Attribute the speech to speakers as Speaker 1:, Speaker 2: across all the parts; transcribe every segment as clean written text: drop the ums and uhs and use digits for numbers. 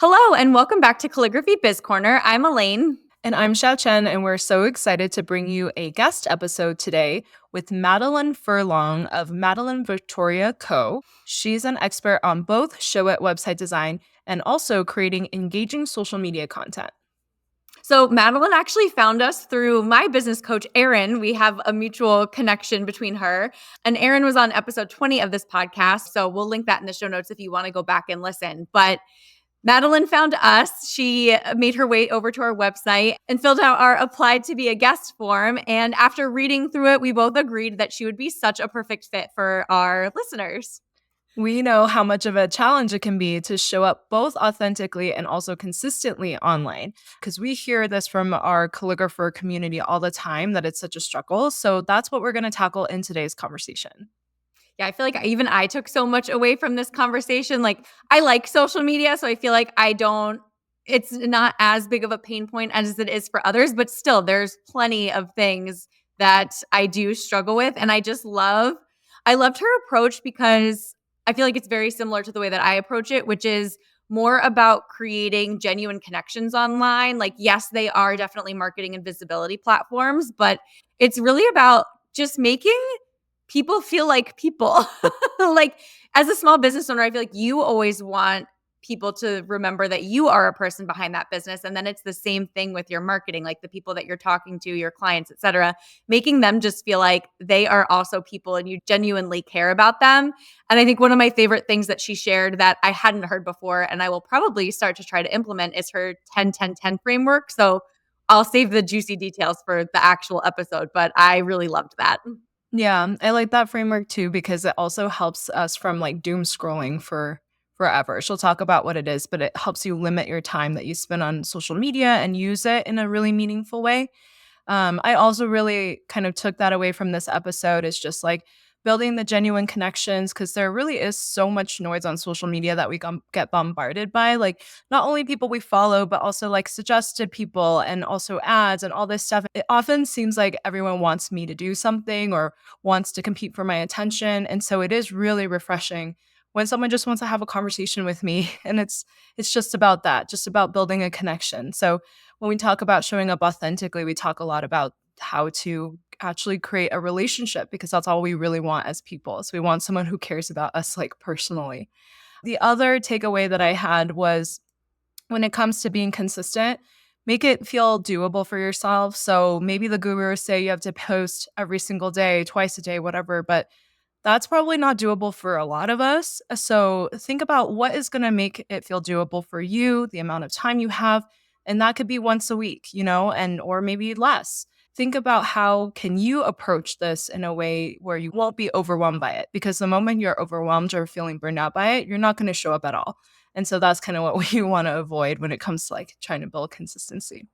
Speaker 1: Hello, and welcome back to Calligraphy Biz Corner. I'm Elaine.
Speaker 2: And I'm Xiao Chen, and we're so excited to bring you a guest episode today with Madelyn Furlong of Madelyn Victoria Co. She's an expert on both Showit website design and also creating engaging social media content.
Speaker 1: So, Madelyn actually found us through my business coach, Erin. We have a mutual connection between her. And Erin was on episode 20 of this podcast. So, we'll link that in the show notes if you want to go back and listen. But Madelyn found us. She made her way over to our website and filled out our applied to be a guest form. And after reading through it, we both agreed that she would be such a perfect fit for our listeners.
Speaker 2: We know how much of a challenge it can be to show up both authentically and also consistently online, because we hear this from our calligrapher community all the time that it's such a struggle. So that's what we're going to tackle in today's conversation.
Speaker 1: Yeah, I feel like even I took so much away from this conversation. Like, I like social media, so I feel like it's not as big of a pain point as it is for others, but still, there's plenty of things that I do struggle with. And I loved her approach because I feel like it's very similar to the way that I approach it, which is more about creating genuine connections online. Like, yes, they are definitely marketing and visibility platforms, but it's really about just making people feel like people. Like, as a small business owner, I feel like you always want people to remember that you are a person behind that business. And then it's the same thing with your marketing, like the people that you're talking to, your clients, et cetera, making them just feel like they are also people and you genuinely care about them. And I think one of my favorite things that she shared that I hadn't heard before, and I will probably start to try to implement, is her 10-10-10 framework. So I'll save the juicy details for the actual episode, but I really loved that.
Speaker 2: Yeah, I like that framework too because it also helps us from like doom scrolling for forever. She'll talk about what it is, but it helps you limit your time that you spend on social media and use it in a really meaningful way. I also really kind of took that away from this episode is just like building the genuine connections because there really is so much noise on social media that we get bombarded by. Like, not only people we follow, but also like suggested people and also ads and all this stuff. It often seems like everyone wants me to do something or wants to compete for my attention. And so it is really refreshing when someone just wants to have a conversation with me and it's just about that, just about building a connection. So when we talk about showing up authentically, we talk a lot about how to actually create a relationship because that's all we really want as people. So we want someone who cares about us like personally. The other takeaway that I had was when it comes to being consistent, make it feel doable for yourself. So maybe the gurus say you have to post every single day, twice a day, whatever, but that's probably not doable for a lot of us. So think about what is going to make it feel doable for you, the amount of time you have, and that could be once a week, and or maybe less. Think about how can you approach this in a way where you won't be overwhelmed by it because the moment you're overwhelmed or feeling burned out by it, you're not going to show up at all. And so that's kind of what we want to avoid when it comes to like trying to build consistency.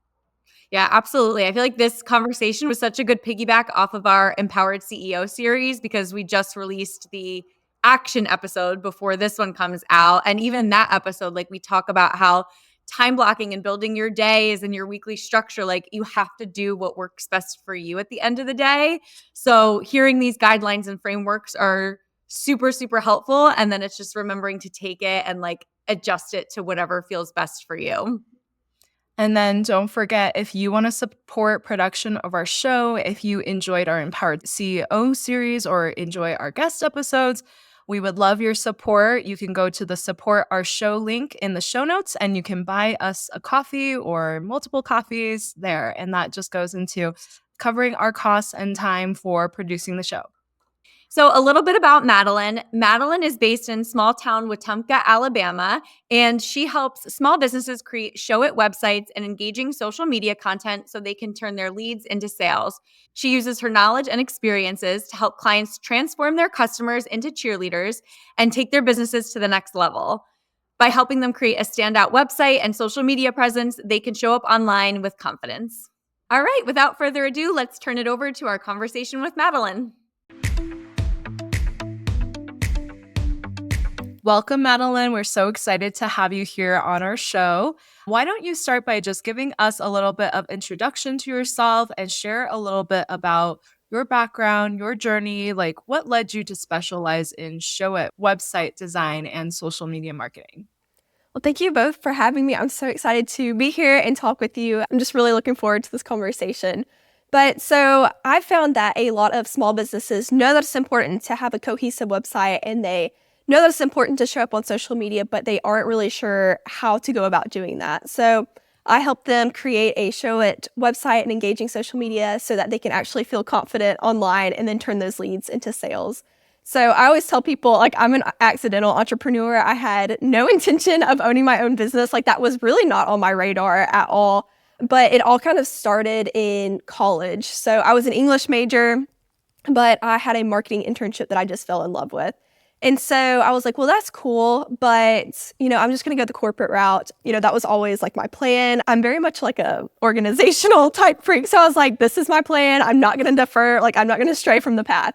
Speaker 1: Yeah, absolutely. I feel like this conversation was such a good piggyback off of our Empowered CEO series because we just released the action episode before this one comes out. And even that episode, like, we talk about how time blocking and building your days and your weekly structure, like, you have to do what works best for you at the end of the day. So hearing these guidelines and frameworks are super, super helpful. And then it's just remembering to take it and like adjust it to whatever feels best for you.
Speaker 2: And then don't forget if you want to support production of our show, if you enjoyed our Empowered CEO series or enjoy our guest episodes, we would love your support. You can go to the support our show link in the show notes and you can buy us a coffee or multiple coffees there. And that just goes into covering our costs and time for producing the show.
Speaker 1: So, a little bit about Madelyn. Madelyn is based in small town Wetumpka, Alabama, and she helps small businesses create Showit websites and engaging social media content so they can turn their leads into sales. She uses her knowledge and experiences to help clients transform their customers into cheerleaders and take their businesses to the next level. By helping them create a standout website and social media presence, they can show up online with confidence. All right, without further ado, let's turn it over to our conversation with Madelyn.
Speaker 2: Welcome, Madelyn. We're so excited to have you here on our show. Why don't you start by just giving us a little bit of introduction to yourself and share a little bit about your background, your journey, like what led you to specialize in Showit website design and social media marketing?
Speaker 3: Well, thank you both for having me. I'm so excited to be here and talk with you. I'm just really looking forward to this conversation. But so I found that a lot of small businesses know that it's important to have a cohesive website, and they know that it's important to show up on social media, but they aren't really sure how to go about doing that. So I help them create a Showit website and engaging social media so that they can actually feel confident online and then turn those leads into sales. So I always tell people, like, I'm an accidental entrepreneur. I had no intention of owning my own business. Like, that was really not on my radar at all. But it all kind of started in college. So I was an English major, but I had a marketing internship that I just fell in love with. And so I was like, well, that's cool, but, I'm just going to go the corporate route. That was always like my plan. I'm very much like a organizational type freak. So I was like, this is my plan. I'm not going to defer. Like, I'm not going to stray from the path.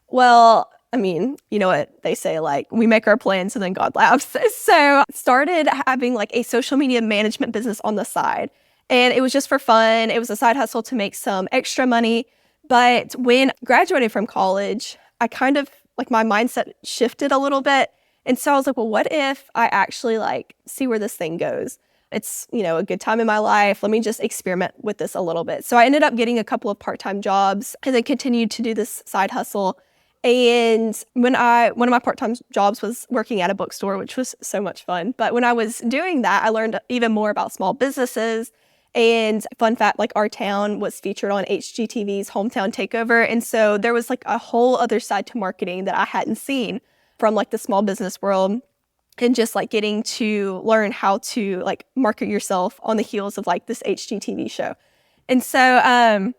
Speaker 3: Well, I mean, you know what they say, like, we make our plans and then God laughs. So started having like a social media management business on the side. And it was just for fun. It was a side hustle to make some extra money. But when I graduated from college, I kind of like my mindset shifted a little bit. And so I was like, well, what if I actually like see where this thing goes? It's, a good time in my life. Let me just experiment with this a little bit. So I ended up getting a couple of part-time jobs and then continued to do this side hustle. And one of my part-time jobs was working at a bookstore, which was so much fun. But when I was doing that, I learned even more about small businesses. And fun fact, like our town was featured on HGTV's Hometown Takeover. And so there was like a whole other side to marketing that I hadn't seen from like the small business world, and just like getting to learn how to like market yourself on the heels of like this HGTV show. And so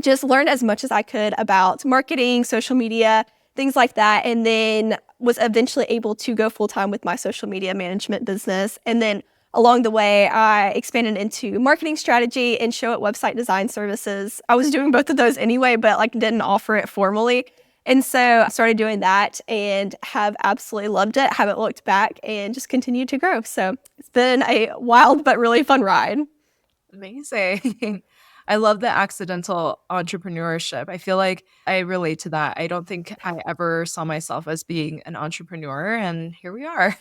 Speaker 3: just learned as much as I could about marketing, social media, things like that. And then was eventually able to go full-time with my social media management business. And then along the way, I expanded into marketing strategy and Showit website design services. I was doing both of those anyway, but like didn't offer it formally. And so I started doing that and have absolutely loved it, haven't looked back, and just continued to grow. So it's been a wild but really fun ride.
Speaker 2: Amazing. I love the accidental entrepreneurship. I feel like I relate to that. I don't think I ever saw myself as being an entrepreneur, and here we are.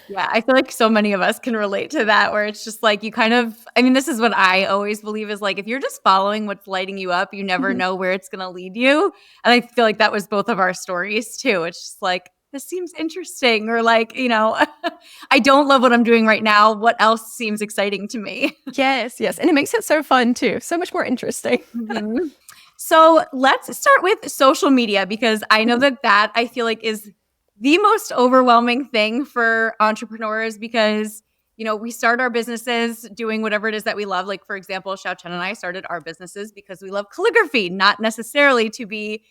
Speaker 1: Yeah, I feel like so many of us can relate to that, where it's just like this is what I always believe is like, if you're just following what's lighting you up, you never know where it's going to lead you. And I feel like that was both of our stories too. It's just like, this seems interesting, or like, I don't love what I'm doing right now. What else seems exciting to me?
Speaker 3: Yes. And it makes it so fun too. So much more interesting.
Speaker 1: Mhm. So let's start with social media, because I know that I feel like is the most overwhelming thing for entrepreneurs, because we start our businesses doing whatever it is that we love. Like, for example, Xiao Chen and I started our businesses because we love calligraphy, not necessarily to be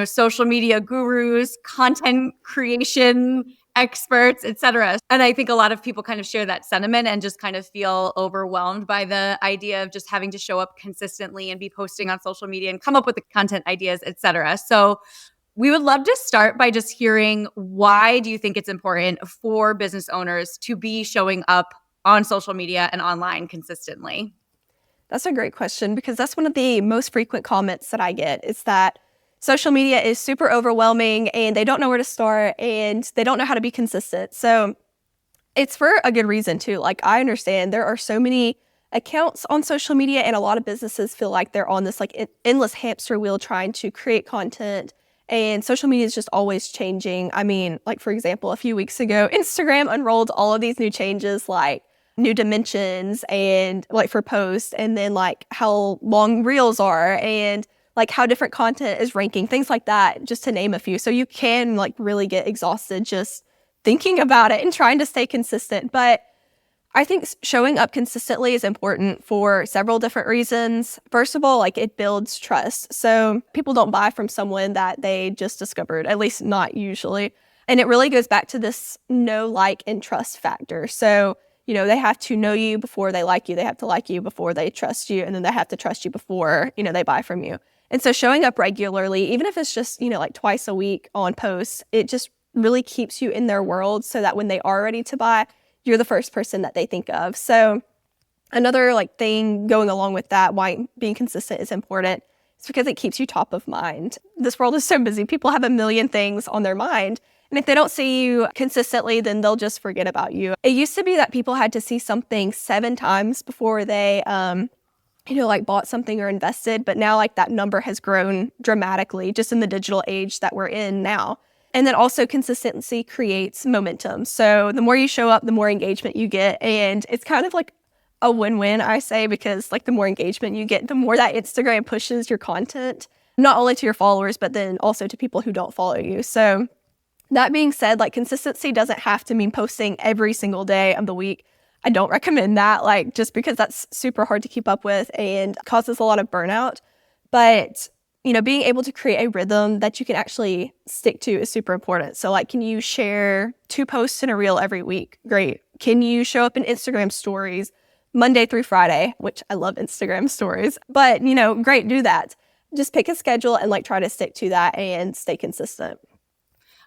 Speaker 1: social media gurus, content creation experts, etc. And I think a lot of people kind of share that sentiment and just kind of feel overwhelmed by the idea of just having to show up consistently and be posting on social media and come up with the content ideas, etc. So we would love to start by just hearing, why do you think it's important for business owners to be showing up on social media and online consistently?
Speaker 3: That's a great question, because that's one of the most frequent comments that I get, is that social media is super overwhelming and they don't know where to start and they don't know how to be consistent. So it's for a good reason too. Like, I understand there are so many accounts on social media, and a lot of businesses feel like they're on this like endless hamster wheel trying to create content, and social media is just always changing. I mean, like, for example, a few weeks ago, Instagram unrolled all of these new changes, like new dimensions and like for posts, and then like how long reels are, and like how different content is ranking, things like that, just to name a few. So you can like really get exhausted just thinking about it and trying to stay consistent. But I think showing up consistently is important for several different reasons. First of all, like, it builds trust. So people don't buy from someone that they just discovered, at least not usually. And it really goes back to this know, like, and trust factor. So, they have to know you before they like you. They have to like you before they trust you. And then they have to trust you before, they buy from you. And so showing up regularly, even if it's just, like twice a week on posts, it just really keeps you in their world, so that when they are ready to buy, you're the first person that they think of. So another like thing going along with that, why being consistent is important, is because it keeps you top of mind. This world is so busy. People have a million things on their mind. And if they don't see you consistently, then they'll just forget about you. It used to be that people had to see something 7 times before they, like bought something or invested. But now like that number has grown dramatically just in the digital age that we're in now. And then also consistency creates momentum. So the more you show up, the more engagement you get. And it's kind of like a win-win, I say, because like the more engagement you get, the more that Instagram pushes your content, not only to your followers, but then also to people who don't follow you. So that being said, like consistency doesn't have to mean posting every single day of the week. I don't recommend that, like just because that's super hard to keep up with and causes a lot of burnout. But being able to create a rhythm that you can actually stick to is super important. So like, can you share 2 posts in a reel every week? Great. Can you show up in Instagram stories Monday through Friday, which I love Instagram stories, but great, do that. Just pick a schedule and like try to stick to that and stay consistent.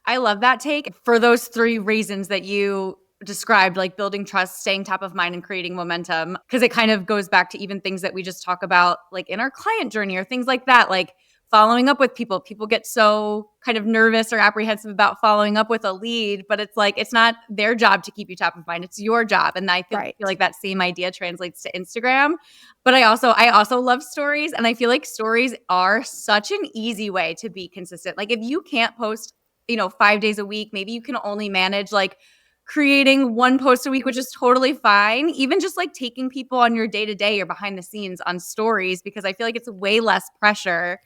Speaker 1: I love that take for those 3 reasons that you described, like building trust, staying top of mind, and creating momentum. Because it kind of goes back to even things that we just talk about, like in our client journey or things like that, like following up with people. People get so kind of nervous or apprehensive about following up with a lead, but it's like, it's not their job to keep you top of mind. It's your job. And I feel like that same idea translates to Instagram. But I also love stories. And I feel like stories are such an easy way to be consistent. Like if you can't post 5 days a week, maybe you can only manage like creating 1 post a week, which is totally fine. Even just like taking people on your day-to-day or behind the scenes on stories, because I feel like it's way less pressure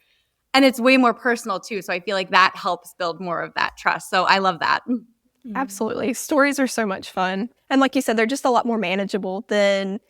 Speaker 1: and it's way more personal too. So I feel like that helps build more of that trust. So I love that.
Speaker 3: Absolutely. Stories are so much fun. And like you said, they're just a lot more manageable than,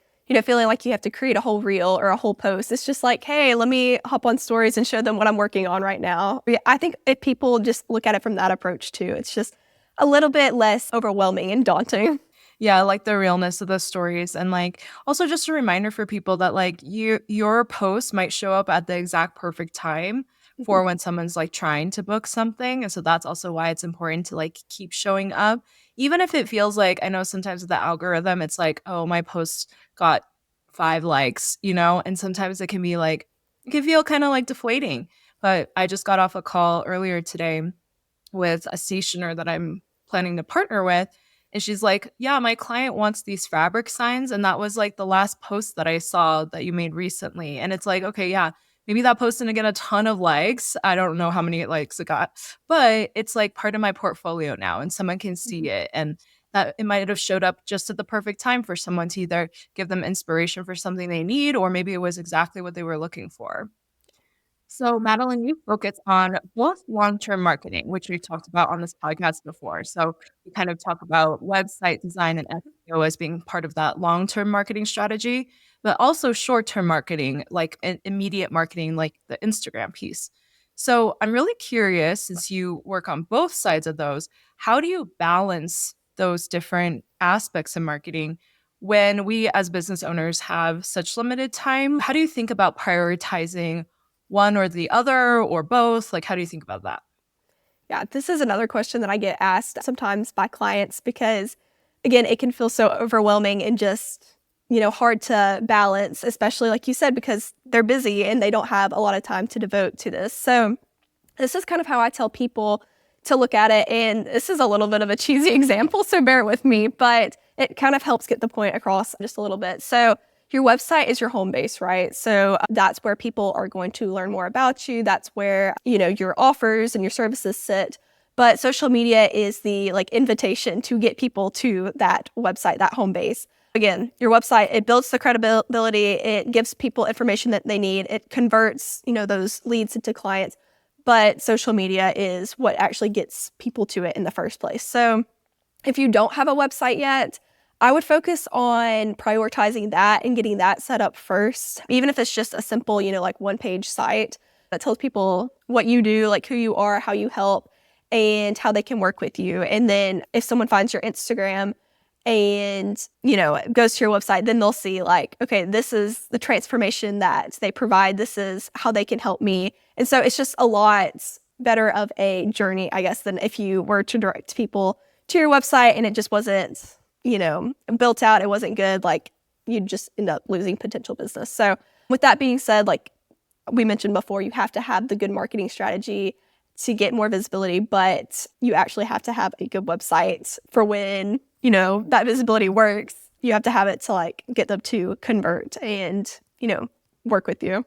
Speaker 3: feeling like you have to create a whole reel or a whole post. It's just like, hey, let me hop on stories and show them what I'm working on right now. I think if people just look at it from that approach too, it's just a little bit less overwhelming and daunting.
Speaker 2: Yeah, I like the realness of the stories. And like also just a reminder for people that like your post might show up at the exact perfect time for when someone's like trying to book something. And so that's also why it's important to like keep showing up. Even if it feels like, I know sometimes with the algorithm, it's like, oh, my post got 5 likes, and sometimes it can be like, it can feel kind of like deflating. But I just got off a call earlier today with a stationer that I'm planning to partner with. And she's like, yeah, my client wants these fabric signs. And that was like the last post that I saw that you made recently. And it's like, okay, yeah, maybe that post didn't get a ton of likes. I don't know how many likes it got, but it's like part of my portfolio now and someone can see it. And that it might have showed up just at the perfect time for someone to either give them inspiration for something they need, or maybe it was exactly what they were looking for. So, Madeline, you focus on both long-term marketing, which we've talked about on this podcast before. So, we kind of talk about website design and SEO as being part of that long-term marketing strategy, but also short-term marketing, like immediate marketing, like the Instagram piece. So, I'm really curious, since you work on both sides of those, how do you balance those different aspects of marketing when we as business owners have such limited time? How do you think about prioritizing one or the other or both? Like, how do you think about that?
Speaker 3: Yeah, this is another question that I get asked sometimes by clients because, again, it can feel so overwhelming and just, hard to balance, especially like you said, because they're busy and they don't have a lot of time to devote to this. So this is kind of how I tell people to look at it. And this is a little bit of a cheesy example, so bear with me, but it kind of helps get the point across just a little bit. So your website is your home base, right? So that's where people are going to learn more about you. That's where, your offers and your services sit. But social media is the like invitation to get people to that website, that home base. Again, your website, it builds the credibility. It gives people information that they need. It converts, those leads into clients. But social media is what actually gets people to it in the first place. So if you don't have a website yet, I would focus on prioritizing that and getting that set up first, even if it's just a simple, like 1-page site that tells people what you do, like who you are, how you help, and how they can work with you. And then if someone finds your Instagram and, goes to your website, then they'll see like, okay, this is the transformation that they provide. This is how they can help me. And so it's just a lot better of a journey, I guess, than if you were to direct people to your website and it just wasn't, built out, it wasn't good, like you'd just end up losing potential business. So with that being said, like we mentioned before, you have to have the good marketing strategy to get more visibility, but you actually have to have a good website for when, you know, that visibility works. You have to have it to like get them to convert and, you know, work with you.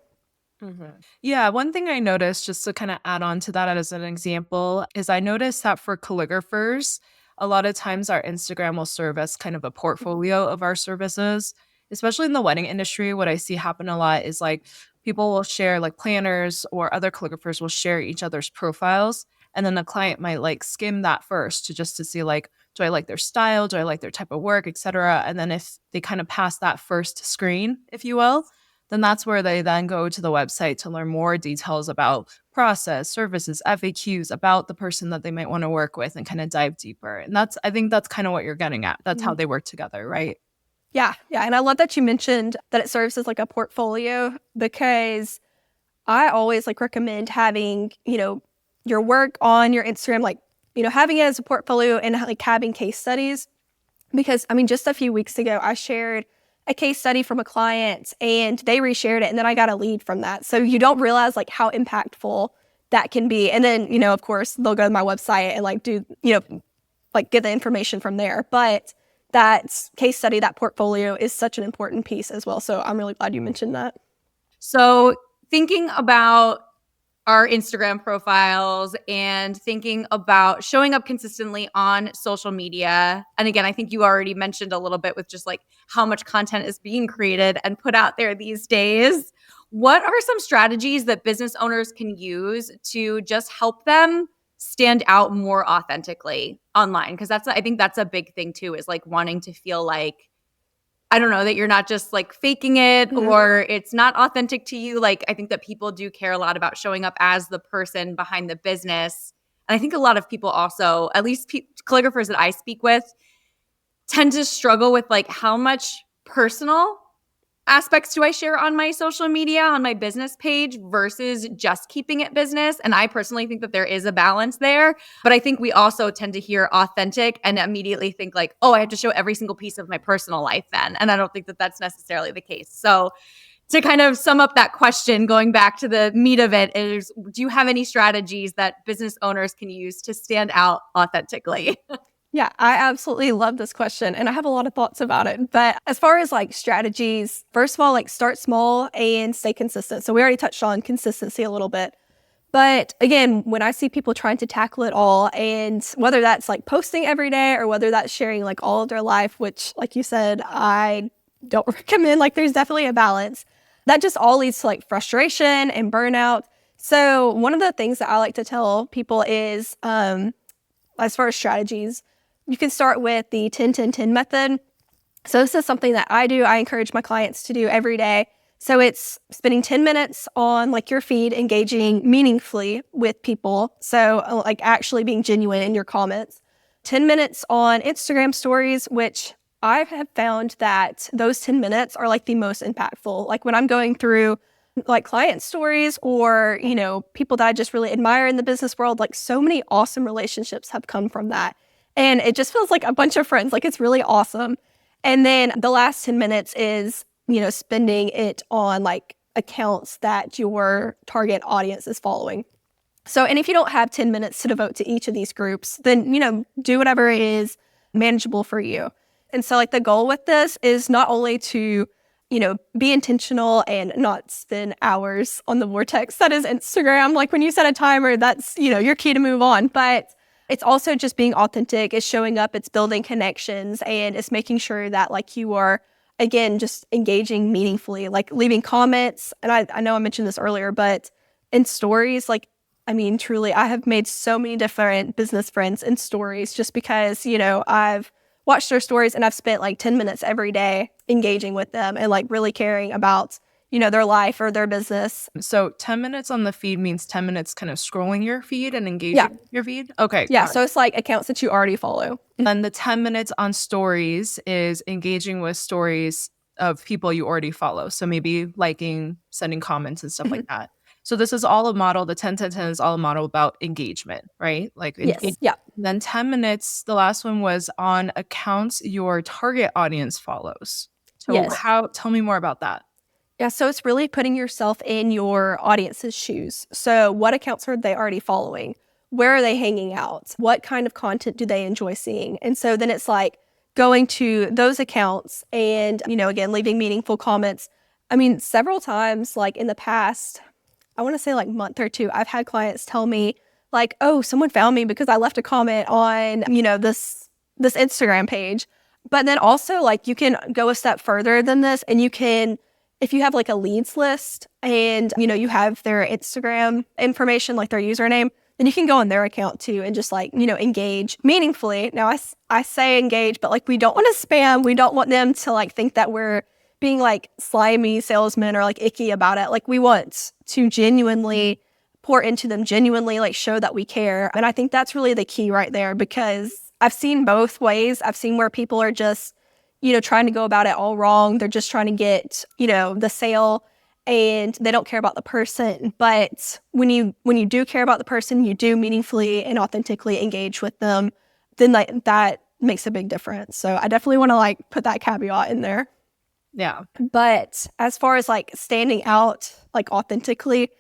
Speaker 2: Yeah, one thing I noticed, just to kind of add on to that as an example, is I noticed that for calligraphers, a lot of times our Instagram will serve as kind of a portfolio of our services, especially in the wedding industry. What I see happen a lot is like people will share, like planners or other calligraphers will share each other's profiles. And then the client might like skim that first to see like, do I like their style? Do I like their type of work, etc. And then if they kind of pass that first screen, if you will, then that's where they then go to the website to learn more details about process, services, FAQs, about the person that they might want to work with and kind of dive deeper. And I think that's kind of what you're getting at. That's how they work together, right?
Speaker 3: Yeah. And I love that you mentioned that it serves as like a portfolio, because I always like recommend having, you know, your work on your Instagram, like, you know, having it as a portfolio and like having case studies. Because I mean, just a few weeks ago, I shared a case study from a client and they reshared it, and then I got a lead from that. So you don't realize like how impactful that can be. And then, you know, of course, they'll go to my website and like do, you know, like get the information from there. But that case study, that portfolio is such an important piece as well. So I'm really glad you mentioned that.
Speaker 1: So thinking about our Instagram profiles and thinking about showing up consistently on social media. And again, I think you already mentioned a little bit with just like how much content is being created and put out there these days. What are some strategies that business owners can use to just help them stand out more authentically online? Because I think that's a big thing too, is like wanting to feel like, I don't know, that you're not just like faking it or it's not authentic to you. Like, I think that people do care a lot about showing up as the person behind the business. And I think a lot of people also, at least calligraphers that I speak with, tend to struggle with like how much personal aspects do I share on my social media, on my business page versus just keeping it business. And I personally think that there is a balance there. But I think we also tend to hear authentic and immediately think like, oh, I have to show every single piece of my personal life then. And I don't think that that's necessarily the case. So to kind of sum up that question, going back to the meat of it, is do you have any strategies that business owners can use to stand out authentically?
Speaker 3: Yeah, I absolutely love this question and I have a lot of thoughts about it. But as far as like strategies, first of all, like start small and stay consistent. So we already touched on consistency a little bit. But again, when I see people trying to tackle it all, and whether that's like posting every day or whether that's sharing like all of their life, which like you said, I don't recommend, like there's definitely a balance, that just all leads to like frustration and burnout. So one of the things that I like to tell people is, as far as strategies, you can start with the 10-10-10 method. So this is something that I do. I encourage my clients to do every day. So it's spending 10 minutes on like your feed, engaging meaningfully with people. So like actually being genuine in your comments. 10 minutes on Instagram stories, which I have found that those 10 minutes are like the most impactful. Like when I'm going through like client stories or, you know, people that I just really admire in the business world, like so many awesome relationships have come from that. And it just feels like a bunch of friends. Like it's really awesome. And then the last 10 minutes is, you know, spending it on like accounts that your target audience is following. So, and if you don't have 10 minutes to devote to each of these groups, then, you know, do whatever is manageable for you. And so like the goal with this is not only to, you know, be intentional and not spend hours on the vortex that is Instagram. Like when you set a timer, that's, you know, your key to move on. But it's also just being authentic, it's showing up, it's building connections, and it's making sure that like you are, again, just engaging meaningfully, like leaving comments. And I know I mentioned this earlier, but in stories, like, I mean, truly, I have made so many different business friends in stories just because, you know, I've watched their stories and I've spent like 10 minutes every day engaging with them and like really caring about, you know, their life or their business.
Speaker 2: So 10 minutes on the feed means 10 minutes kind of scrolling your feed and engaging your feed? Okay.
Speaker 3: Yeah. So it's like accounts that you already follow.
Speaker 2: And then the 10 minutes on stories is engaging with stories of people you already follow. So maybe liking, sending comments and stuff like that. So this is all a model. The 10-10-10 is all a model about engagement, right? Like
Speaker 3: Yes. Yeah.
Speaker 2: Then 10 minutes, the last one was on accounts your target audience follows. So
Speaker 3: Yes.
Speaker 2: tell me more about that.
Speaker 3: Yeah, so it's really putting yourself in your audience's shoes. So what accounts are they already following? where are they hanging out? What kind of content do they enjoy seeing? And so then it's like going to those accounts and, again, leaving meaningful comments. I mean, several times, like in the past, I want to say like month or two, I've had clients tell me like, oh, someone found me because I left a comment on, this Instagram page. But then also like you can go a step further than this, and you can, if you have like a leads list and, you have their Instagram information, like their username, then you can go on their account too and just like, engage meaningfully. Now I say engage, but like we don't want to spam. We don't want them to like think that we're being like slimy salesmen or like icky about it. Like we want to genuinely pour into them, genuinely like show that we care. And I think that's really the key right there, because I've seen both ways. I've seen where people are just, trying to go about it all wrong. They're just trying to get, the sale, and they don't care about the person. But when you do care about the person, you do meaningfully and authentically engage with them, then like that makes a big difference. So I definitely want to like put that caveat in there.
Speaker 2: Yeah.
Speaker 3: But as far as like standing out like authentically,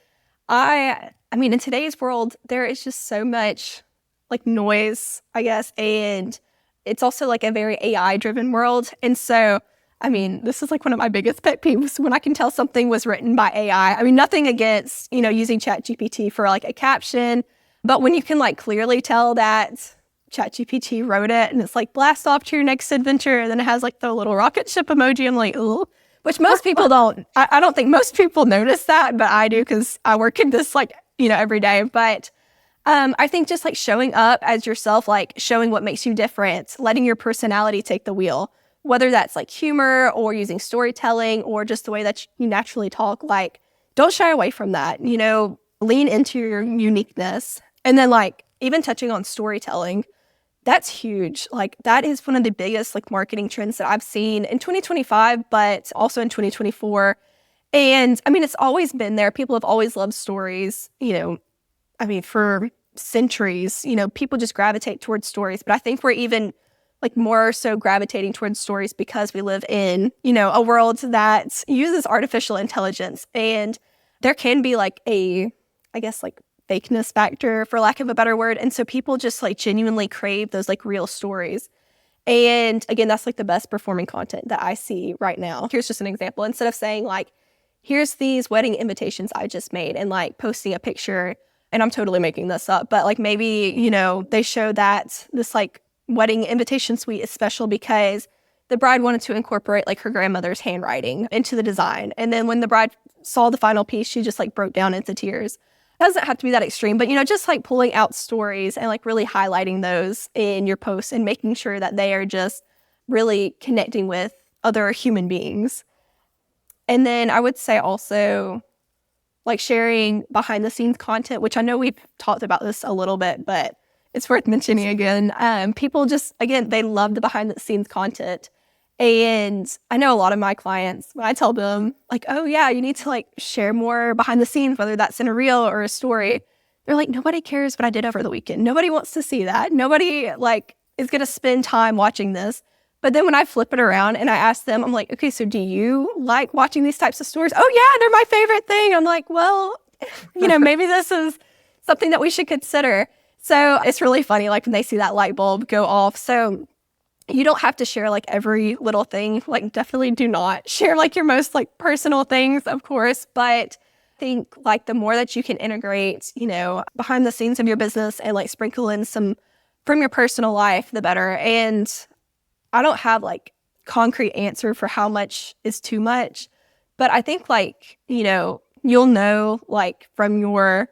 Speaker 3: I mean, in today's world, there is just so much like noise, I guess, and it's also like a very AI driven world. And so, I mean, this is like one of my biggest pet peeves, when I can tell something was written by AI. I mean, nothing against, using ChatGPT for like a caption, but when you can like clearly tell that ChatGPT wrote it and it's like blast off to your next adventure, and then it has like the little rocket ship emoji, I'm like, ooh. Which most people don't. I don't think most people notice that, but I do, because I work in this like, every day. But I think just like showing up as yourself, like showing what makes you different, letting your personality take the wheel, whether that's like humor or using storytelling or just the way that you naturally talk, like don't shy away from that, lean into your uniqueness. And then like even touching on storytelling, that's huge. Like that is one of the biggest like marketing trends that I've seen in 2025, but also in 2024. And I mean, it's always been there. People have always loved stories, I mean, for centuries, people just gravitate towards stories. But I think we're even like more so gravitating towards stories because we live in, a world that uses artificial intelligence. And there can be like I guess like fakeness factor, for lack of a better word. And so people just like genuinely crave those like real stories. And again, that's like the best performing content that I see right now. Here's just an example. Instead of saying like, here's these wedding invitations I just made, and like posting a picture, and I'm totally making this up, but like maybe, they show that this like wedding invitation suite is special because the bride wanted to incorporate like her grandmother's handwriting into the design. And then when the bride saw the final piece, she just like broke down into tears. It doesn't have to be that extreme, but just like pulling out stories and like really highlighting those in your posts and making sure that they are just really connecting with other human beings. And then I would say also like sharing behind the scenes content, which I know we've talked about this a little bit, but it's worth mentioning again. People just, again, they love the behind the scenes content. And I know a lot of my clients, when I tell them like, oh yeah, you need to like share more behind the scenes, whether that's in a reel or a story, they're like, nobody cares what I did over the weekend. Nobody wants to see that. Nobody like is going to spend time watching this. But then when I flip it around and I ask them, I'm like, okay, so do you like watching these types of stories? Oh yeah, they're my favorite thing. I'm like, well, maybe this is something that we should consider. So it's really funny, like when they see that light bulb go off. So you don't have to share like every little thing. Like definitely do not share like your most like personal things, of course. But I think like the more that you can integrate, behind the scenes of your business and like sprinkle in some from your personal life, the better. And I don't have like concrete answer for how much is too much, but I think like, you'll know like from your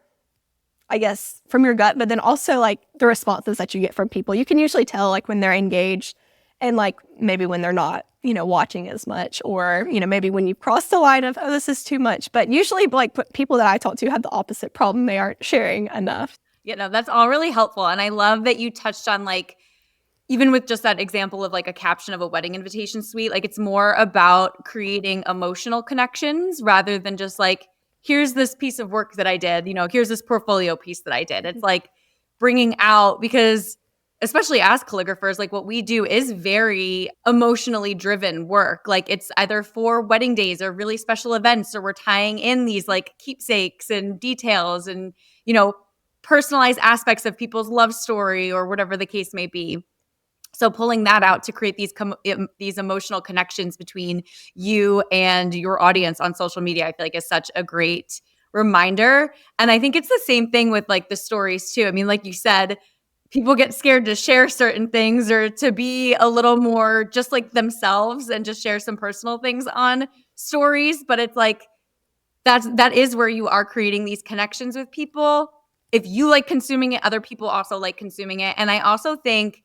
Speaker 3: gut, but then also like the responses that you get from people. You can usually tell like when they're engaged and like maybe when they're not, watching as much, or, maybe when you cross the line of, oh, this is too much. But usually like people that I talk to have the opposite problem. They aren't sharing enough.
Speaker 1: Yeah, no, that's all really helpful. And I love that you touched on like, even with just that example of like a caption of a wedding invitation suite, like it's more about creating emotional connections rather than just like, here's this piece of work that I did, here's this portfolio piece that I did. It's like bringing out, because especially as calligraphers, like what we do is very emotionally driven work. Like it's either for wedding days or really special events, or we're tying in these like keepsakes and details and, personalized aspects of people's love story or whatever the case may be. So pulling that out to create these emotional connections between you and your audience on social media, I feel like is such a great reminder. And I think it's the same thing with like the stories too. I mean, like you said, people get scared to share certain things or to be a little more just like themselves and just share some personal things on stories. But it's like that is where you are creating these connections with people. If you like consuming it, other people also like consuming it. And I also think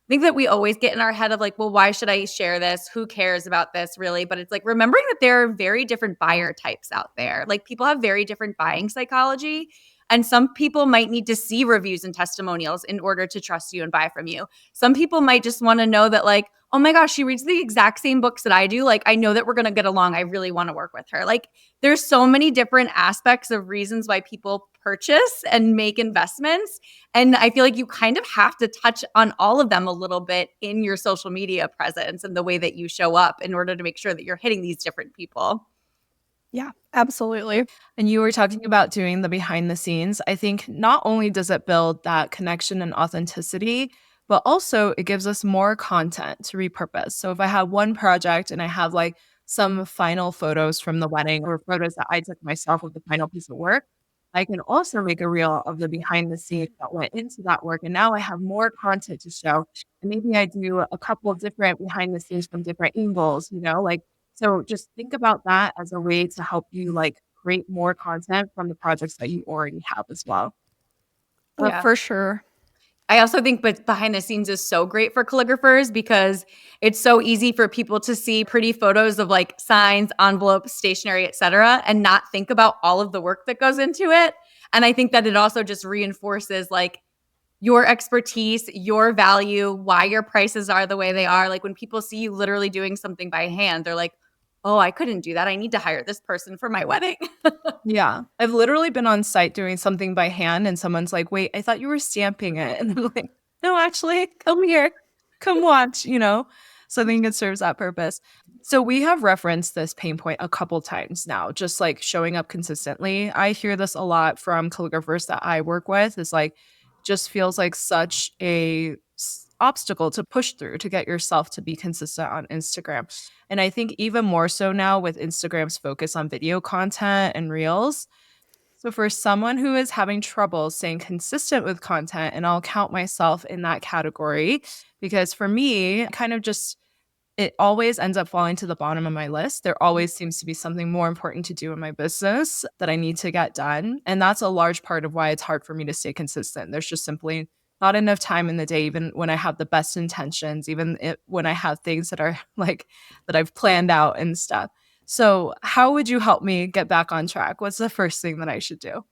Speaker 1: that we always get in our head of like, well, why should I share this? Who cares about this really? But it's like remembering that there are very different buyer types out there. Like people have very different buying psychology. And some people might need to see reviews and testimonials in order to trust you and buy from you. Some people might just want to know that like, oh my gosh, she reads the exact same books that I do. Like I know that we're going to get along. I really want to work with her. Like there's so many different aspects of reasons why people purchase and make investments. And I feel like you kind of have to touch on all of them a little bit in your social media presence and the way that you show up in order to make sure that you're hitting these different people.
Speaker 3: Yeah, absolutely.
Speaker 2: And you were talking about doing the behind the scenes. I think not only does it build that connection and authenticity, but also it gives us more content to repurpose. So if I have one project and I have like some final photos from the wedding or photos that I took myself of the final piece of work, I can also make a reel of the behind the scenes that went into that work. And now I have more content to show. And maybe I do a couple of different behind the scenes from different angles, like so just think about that as a way to help you like create more content from the projects that you already have as well.
Speaker 1: Yeah.
Speaker 3: For sure.
Speaker 1: I also think but behind the scenes is so great for calligraphers because it's so easy for people to see pretty photos of like signs, envelopes, stationery, etc., and not think about all of the work that goes into it. And I think that it also just reinforces like your expertise, your value, why your prices are the way they are. Like when people see you literally doing something by hand, they're like, oh, I couldn't do that. I need to hire this person for my wedding.
Speaker 2: Yeah. I've literally been on site doing something by hand and someone's like, wait, I thought you were stamping it. And I'm like, no, actually, come here, come watch. So I think it serves that purpose. So we have referenced this pain point a couple times now, just like showing up consistently. I hear this a lot from calligraphers that I work with. Is like, just feels like such a obstacle to push through to get yourself to be consistent on Instagram. And I think even more so now with Instagram's focus on video content and reels. So for someone who is having trouble staying consistent with content, and I'll count myself in that category, because for me, kind of just it always ends up falling to the bottom of my list. There always seems to be something more important to do in my business that I need to get done. And that's a large part of why it's hard for me to stay consistent. There's just simply not enough time in the day, even when I have the best intentions, when I have things that are like that I've planned out and stuff. So, how would you help me get back on track? What's the first thing that I should do?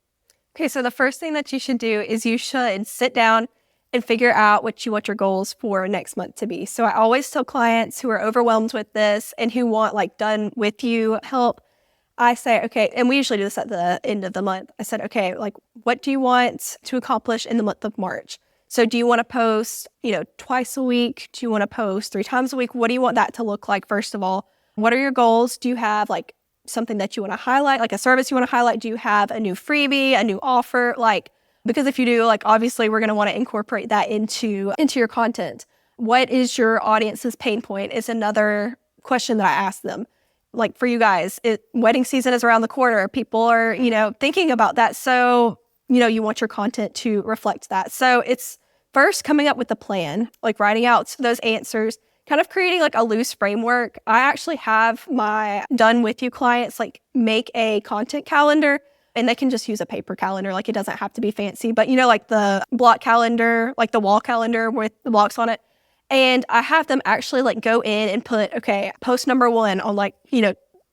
Speaker 3: Okay, so the first thing that you should do is you should sit down and figure out what you want your goals for next month to be. So I always tell clients who are overwhelmed with this and who want like done with you help, I say, okay, and we usually do this at the end of the month. I said, okay, like what do you want to accomplish in the month of March? So do you want to post, twice a week? Do you want to post 3 times a week? What do you want that to look like, first of all? What are your goals? Do you have like something that you want to highlight, like a service you want to highlight? Do you have a new freebie, a new offer? Because if you do, like obviously we're going to want to incorporate that into your content. What is your audience's pain point is another question that I ask them. Like for you guys, wedding season is around the corner. People are, thinking about that. So, you want your content to reflect that. So it's first coming up with a plan, like writing out those answers, kind of creating like a loose framework. I actually have my done with you clients like make a content calendar, and they can just use a paper calendar. Like it doesn't have to be fancy, but like the block calendar, like the wall calendar with the blocks on it. And I have them actually like go in and put, okay, post number 1 on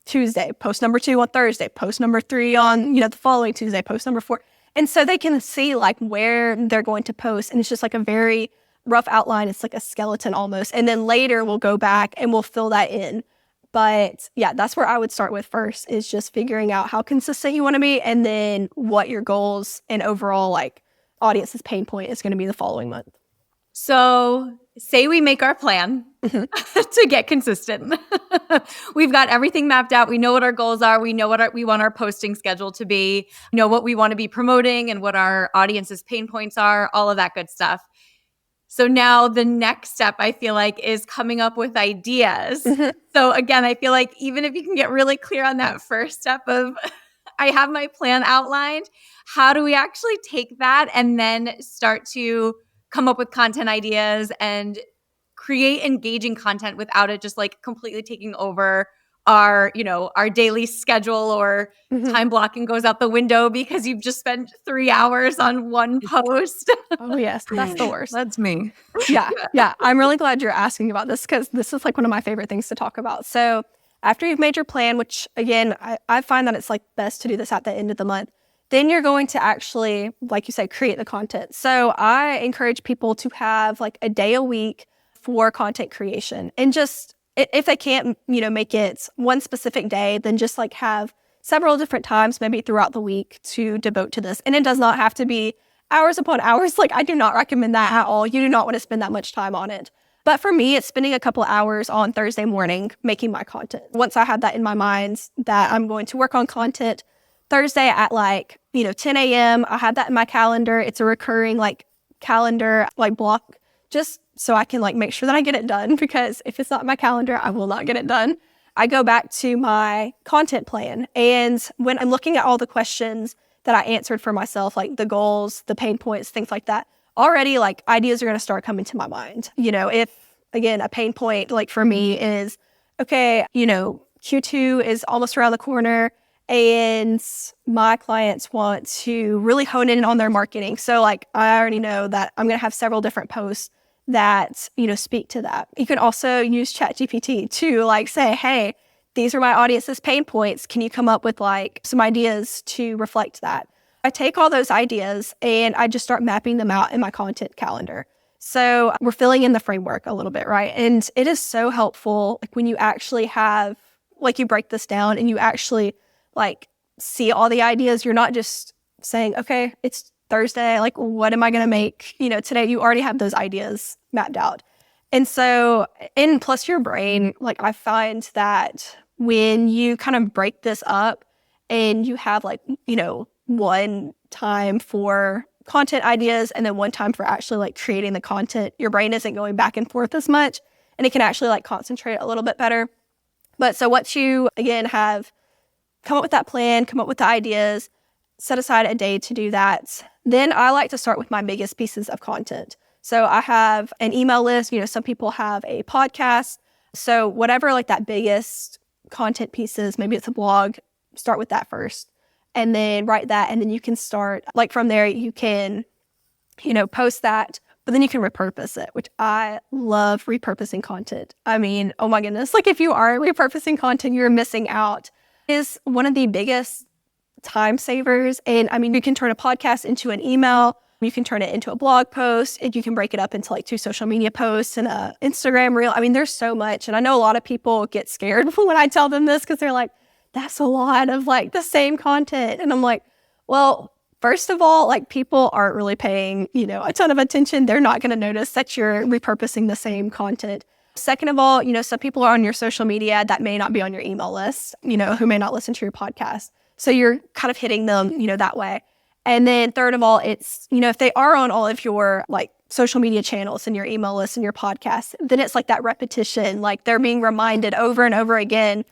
Speaker 3: Tuesday, post number 2 on Thursday, post number 3 on, the following Tuesday, post number 4. And so they can see like where they're going to post. And it's just like a very rough outline. It's like a skeleton almost. And then later we'll go back and we'll fill that in. But yeah, that's where I would start with first, is just figuring out how consistent you want to be and then what your goals and overall like audience's pain point is going to be the following month.
Speaker 1: So say we make our plan to get consistent. We've got everything mapped out. We know what our goals are. We know what we want our posting schedule to be, know what we want to be promoting and what our audience's pain points are, all of that good stuff. So now the next step, I feel like, is coming up with ideas. So again, I feel like even if you can get really clear on that first step of I have my plan outlined, how do we actually take that and then start to come up with content ideas and create engaging content without it just like completely taking over our, our daily schedule, or time blocking goes out the window because you've just spent 3 hours on one post.
Speaker 3: Oh, yes. That's the worst.
Speaker 2: That's me.
Speaker 3: Yeah. I'm really glad you're asking about this because this is like one of my favorite things to talk about. So after you've made your plan, which again, I find that it's like best to do this at the end of the month, then you're going to actually, like you said, create the content. So I encourage people to have like a day a week for content creation, and just if they can't, make it one specific day, then just like have several different times, maybe throughout the week, to devote to this. And it does not have to be hours upon hours. Like, I do not recommend that at all. You do not want to spend that much time on it. But for me, it's spending a couple hours on Thursday morning making my content. Once I have that in my mind that I'm going to work on content Thursday at 10 a.m., I have that in my calendar. It's a recurring calendar block, just so I can make sure that I get it done, because if it's not in my calendar, I will not get it done. I go back to my content plan, and when I'm looking at all the questions that I answered for myself, like the goals, the pain points, things like that, already ideas are going to start coming to my mind. If again, a pain point for me is, okay, Q2 is almost around the corner and my clients want to really hone in on their marketing. So I already know that I'm going to have several different posts that, speak to that. You can also use ChatGPT to say, hey, these are my audience's pain points. Can you come up with some ideas to reflect that? I take all those ideas and I just start mapping them out in my content calendar. So we're filling in the framework a little bit, right? And it is so helpful when you actually have, you break this down and you actually see all the ideas. You're not just saying, okay, it's Thursday, what am I going to make, today? You already have those ideas mapped out. And so, and plus your brain, I find that when you kind of break this up and you have one time for content ideas and then one time for actually creating the content, your brain isn't going back and forth as much, and it can actually concentrate a little bit better. But so once you again have come up with that plan, come up with the ideas, set aside a day to do that, then I like to start with my biggest pieces of content. So I have an email list. Some people have a podcast. So whatever that biggest content pieces, maybe it's a blog, start with that first. And then write that. And then you can start, from there, you can, post that. But then you can repurpose it, which I love repurposing content. I mean, oh my goodness. If you are repurposing content, you're missing out. It is one of the biggest time savers. And I mean, you can turn a podcast into an email. You can turn it into a blog post, and you can break it up into 2 social media posts and a Instagram reel. I mean, there's so much. And I know a lot of people get scared when I tell them this, because they're like, that's a lot of the same content. And I'm like, well, first of all, people aren't really paying, a ton of attention. They're not going to notice that you're repurposing the same content. Second of all, some people are on your social media that may not be on your email list, who may not listen to your podcast. So you're kind of hitting them, that way. And then third of all, it's, if they are on all of your social media channels and your email list and your podcast, then it's that repetition, they're being reminded over and over again,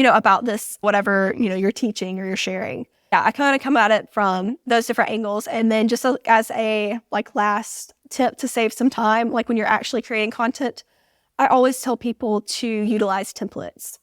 Speaker 3: about this, whatever, you're teaching or you're sharing. Yeah, I kind of come at it from those different angles. And then just as a last tip to save some time, when you're actually creating content, I always tell people to utilize templates.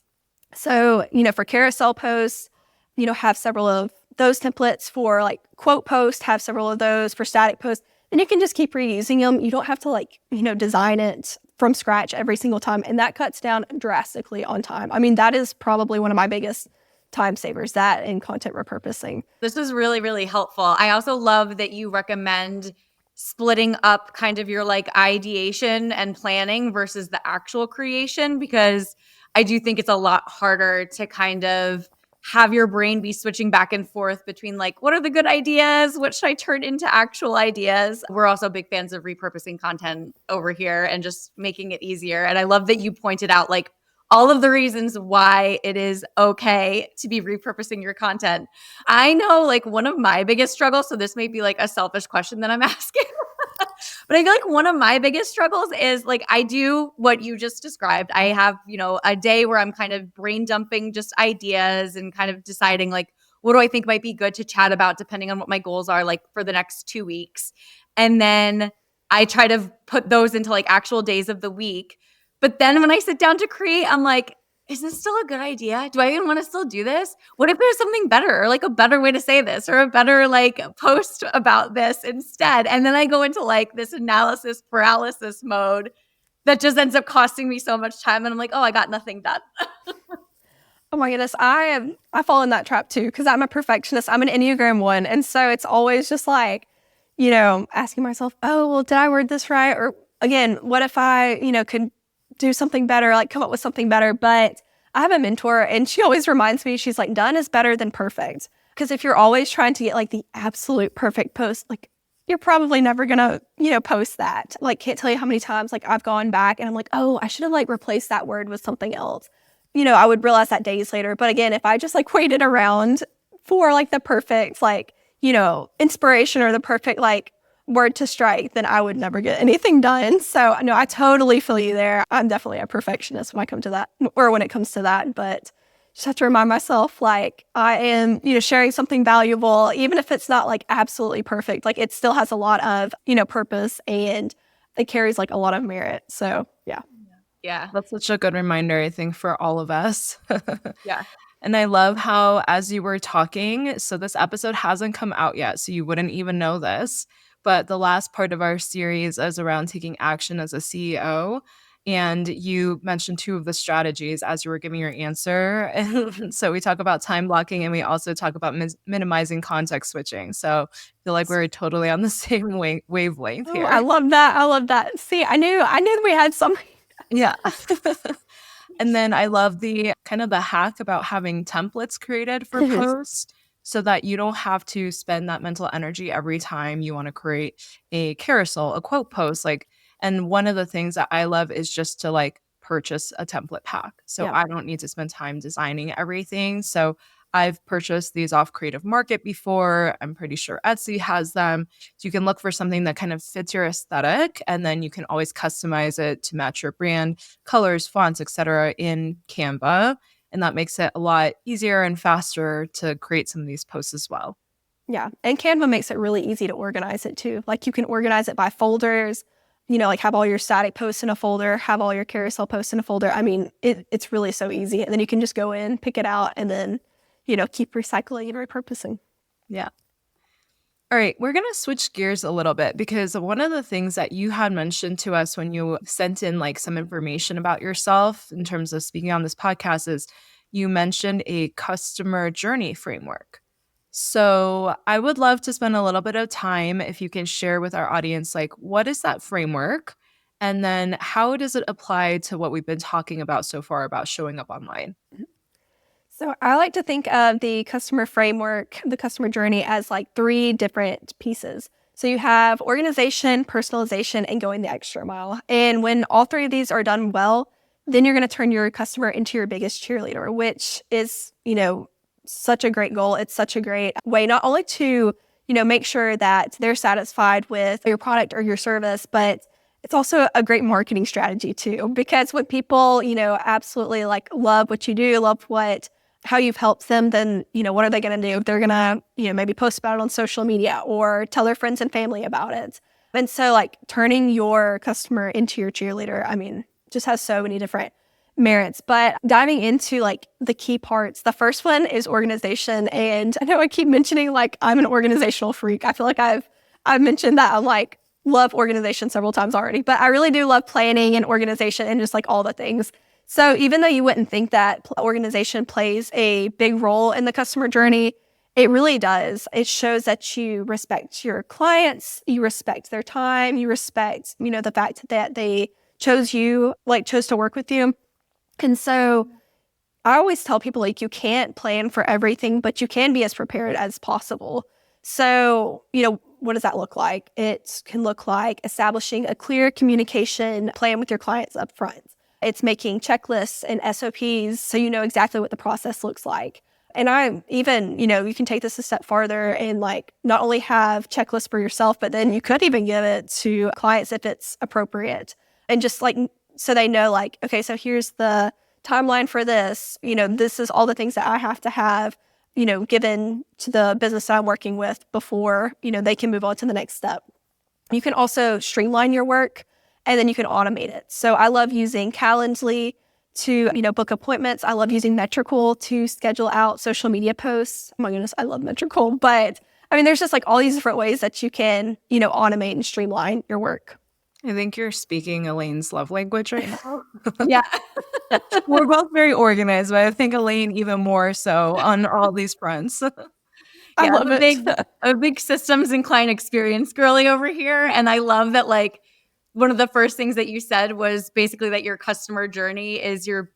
Speaker 3: So, for carousel posts, have several of those templates. For quote posts, have several of those. For static posts, and you can just keep reusing them. You don't have to design it from scratch every single time. And that cuts down drastically on time. I mean, that is probably one of my biggest time savers, that and content repurposing.
Speaker 1: This is really, really helpful. I also love that you recommend splitting up kind of your ideation and planning versus the actual creation, because I do think it's a lot harder to kind of have your brain be switching back and forth between like, what are the good ideas? What should I turn into actual ideas? We're also big fans of repurposing content over here and just making it easier. And I love that you pointed out like all of the reasons why it is okay to be repurposing your content. I know like one of my biggest struggles, so this may be like a selfish question that I'm asking, but I feel like one of my biggest struggles is like I do what you just described. I have, a day where I'm kind of brain dumping just ideas and kind of deciding like what do I think might be good to chat about depending on what my goals are like for the next 2 weeks. And then I try to put those into like actual days of the week. But then when I sit down to create, I'm like, is this still a good idea? Do I even want to still do this? What if there's something better or like a better way to say this or a better like post about this instead? And then I go into like this analysis paralysis mode that just ends up costing me so much time. And I'm like, oh, I got nothing done.
Speaker 3: Oh my goodness, I fall in that trap too because I'm a perfectionist. I'm an Enneagram 1, and so it's always just like, asking myself, oh, well, did I word this right? Or again, what if I, could do something better, like come up with something better? But I have a mentor, and she always reminds me, she's like, done is better than perfect. Because if you're always trying to get like the absolute perfect post, like you're probably never gonna, post that. Like, can't tell you how many times like I've gone back and I'm like, oh, I should have like replaced that word with something else. I would realize that days later. But again, if I just like waited around for like the perfect, like, inspiration or the perfect like word to strike, then I would never get anything done. So no, I totally feel you there. I'm definitely a perfectionist when I come to that, or when it comes to that. But just have to remind myself, like, I am, sharing something valuable, even if it's not like absolutely perfect, like it still has a lot of, purpose, and it carries like a lot of merit. So yeah.
Speaker 1: Yeah.
Speaker 2: That's such a good reminder, I think, for all of us.
Speaker 1: Yeah.
Speaker 2: And I love how, as you were talking, so this episode hasn't come out yet, so you wouldn't even know this. But the last part of our series is around taking action as a CEO. And you mentioned 2 of the strategies as you were giving your answer. And so we talk about time blocking, and we also talk about minimizing context switching. So I feel like we're totally on the same wavelength
Speaker 3: Oh,
Speaker 2: here.
Speaker 3: I love that. I love that. See, I knew that we had something.
Speaker 2: Yeah. And then I love the kind of the hack about having templates created for posts so that you don't have to spend that mental energy every time you want to create a carousel, a quote post. And one of the things that I love is just to like purchase a template pack. So
Speaker 3: Yeah.
Speaker 2: I don't need to spend time designing everything. So I've purchased these off Creative Market before. I'm pretty sure Etsy has them. So you can look for something that kind of fits your aesthetic, and then you can always customize it to match your brand, colors, fonts, etc. in Canva. And that makes it a lot easier and faster to create some of these posts as well.
Speaker 3: Yeah. And Canva makes it really easy to organize it too. Like you can organize it by folders, like have all your static posts in a folder, have all your carousel posts in a folder. I mean, it's really so easy. And then you can just go in, pick it out, and then, keep recycling and repurposing.
Speaker 2: Yeah. All right, we're going to switch gears a little bit because one of the things that you had mentioned to us when you sent in like some information about yourself in terms of speaking on this podcast is you mentioned a customer journey framework. So I would love to spend a little bit of time if you can share with our audience, like, what is that framework? And then how does it apply to what we've been talking about so far about showing up online?
Speaker 3: So I like to think of the customer framework, the customer journey, as like 3 different pieces. So you have organization, personalization, and going the extra mile. And when all 3 of these are done well, then you're going to turn your customer into your biggest cheerleader, which is, such a great goal. It's such a great way not only to, make sure that they're satisfied with your product or your service, but it's also a great marketing strategy too, because when people, absolutely like love what you do, love how you've helped them, then, what are they going to do? They're going to, maybe post about it on social media or tell their friends and family about it. And so like turning your customer into your cheerleader, I mean, just has so many different merits. But diving into like the key parts, the first one is organization. And I know I keep mentioning like I'm an organizational freak. I feel like I've mentioned that I'm like love organization several times already, but I really do love planning and organization and just like all the things. So even though you wouldn't think that organization plays a big role in the customer journey, it really does. It shows that you respect your clients, you respect their time, you respect, the fact that they chose to work with you. And so I always tell people, like, you can't plan for everything, but you can be as prepared as possible. So, what does that look like? It can look like establishing a clear communication plan with your clients up front. It's making checklists and SOPs so you know exactly what the process looks like. And I even, you can take this a step farther and like not only have checklists for yourself, but then you could even give it to clients if it's appropriate. And just like, so they know like, okay, so here's the timeline for this. This is all the things that I have to have, given to the business that I'm working with before, they can move on to the next step. You can also streamline your work and then you can automate it. So I love using Calendly to, book appointments. I love using Metrical to schedule out social media posts. Oh my goodness, I love Metrical. But I mean, there's just like all these different ways that you can, automate and streamline your work.
Speaker 2: I think you're speaking Elaine's love language right now.
Speaker 3: Yeah.
Speaker 2: We're both very organized, but I think Elaine even more so on all these fronts.
Speaker 3: I
Speaker 1: Yeah,
Speaker 3: love it.
Speaker 1: a big systems and client experience girly over here. And I love that like one of the first things that you said was basically that your customer journey is your